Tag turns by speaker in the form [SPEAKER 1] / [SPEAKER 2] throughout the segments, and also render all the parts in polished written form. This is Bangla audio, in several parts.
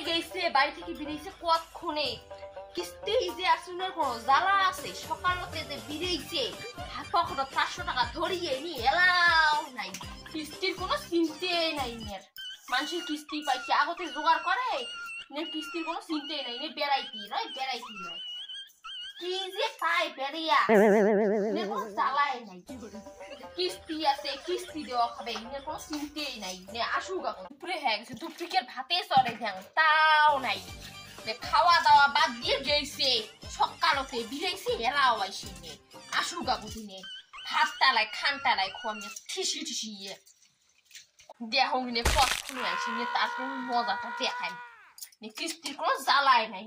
[SPEAKER 1] গেছে বাড়ি থেকে বেরিয়েছে কতক্ষণে কিস্তি যে আসলে কোনো জ্বালা আছে সকালতে যে বেরিয়েছে হাত পকেটে 500 টাকা ধরিয়ে নি এলাও নাই কিস্তির কোনো চিন্তাই নাই মেয়ের মানুষের কিস্তি পাইছে আগতে জোগাড় করে নে কিস্তির কোনো চিন্তাই নাই নে বেড়াইতি নয় কি যে পাই বেরিয়া নে কোনো জ্বালাই নাই কিস্তি আছে কিস্তি দেওয়া খাবে নে কোনো চিন্তাই নাই নে আসুক এখন দুপুরে হয়ে গেছে দুপুরের ভাতে চড়ে দেন তাও নাই নে খাওয়া দাওয়া বাদ দিয়ে গেছে সকালতে বিরাইছে এলাও আইসি নে আসুক এখন নে ভাত তালাই খান তালাই খোয়াম ঠিসি দেহ নে কতক্ষণ আইসি নে তারপর মজাটা দেখাই নে কিস্তির কোনো জ্বালাই নাই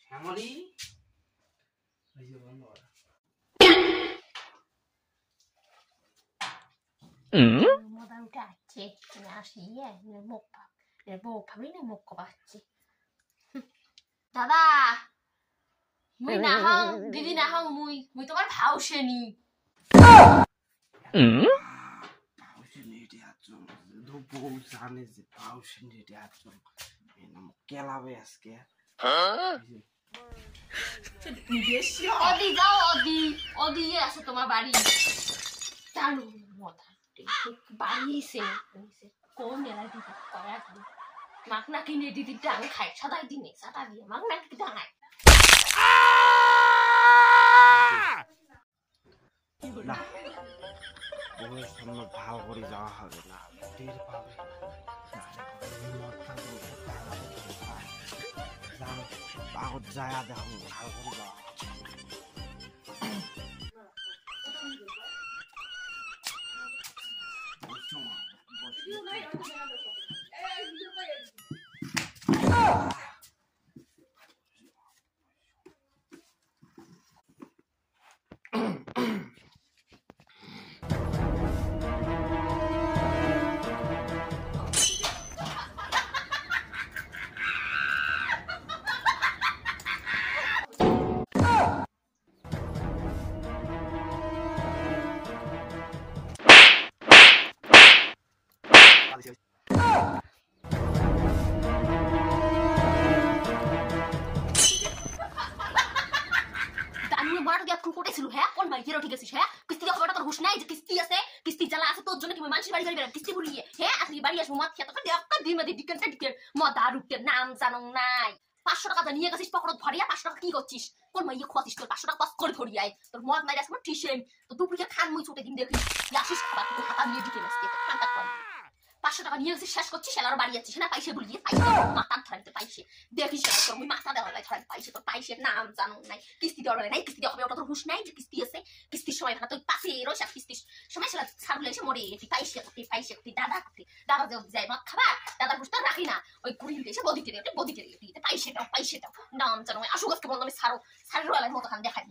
[SPEAKER 2] শ্যামলী
[SPEAKER 1] মোটামুটি আছে আসি মুখ ভাবি না মুখ পাচ্ছি দাদা মুই না হং দিদি না হং মুই তোমার ভাউসেনি
[SPEAKER 2] জানে যে ভাউসেনি কেলাবে আজকে
[SPEAKER 1] অদি যাও অদি আছে তোমার বাড়ি জানো মজা বাড়িছে কোন এলাই দিদি করা মাক না কিনে দিদি ডাং খাই সদাই দিনে সাদা দিয়ে মাক না কি ডাঙাই
[SPEAKER 2] না ওর সামনে ভালো করে যাওয়া হবে না টের পাবে পাগত যায় দেখো ভালো করে যাওয়া
[SPEAKER 1] নাম জানো নাই 500 টাকা নিয়ে গেছিস পকেটে ভরিয়া 500 টাকা কি করছিস কোন মাইয়ে খোয়াছিস তোর 500 টাকা কষ্ট করে ধরিয়াই তোর মদ নাই আসলে ঠিসেম তো দুপুরে খান মুই ছুটে দিন দেখিস আসিস খাবার তুই হাতা নিয়ে দিতে আসতে তো খানটা কর 500 টাকা নিয়ে গেছিস শেষ করছিস এলার বাড়ি যাচ্ছিস না পাইছে বলিয়ে পাইছে মাথা ধরাইতে পাইছে দেখিস তোর মুই মাথা দেওয়া লাই ধরাইতে পাইছে তোর পাইছে নাম জানো নাই কিস্তি দেওয়া নাই কিস্তি দেওয়া হবে ওটা তোর হুশ নাই যে কিস্তি আছে কিস্তির সময় না তুই পাশে রইছা কিস্তির সময় সেটা ছাড়লে এসে মরে তুই পাইছে তুই দাদা যে যাই মদ খাবার দাদার হুশ তো রাখি না ওই ঘুরিয়ে এসে বদিতে দিতে পাইছে দাও নাম জানো আসুক আজকে বললাম আমি সারো রয়ালের মতো খান দেখাই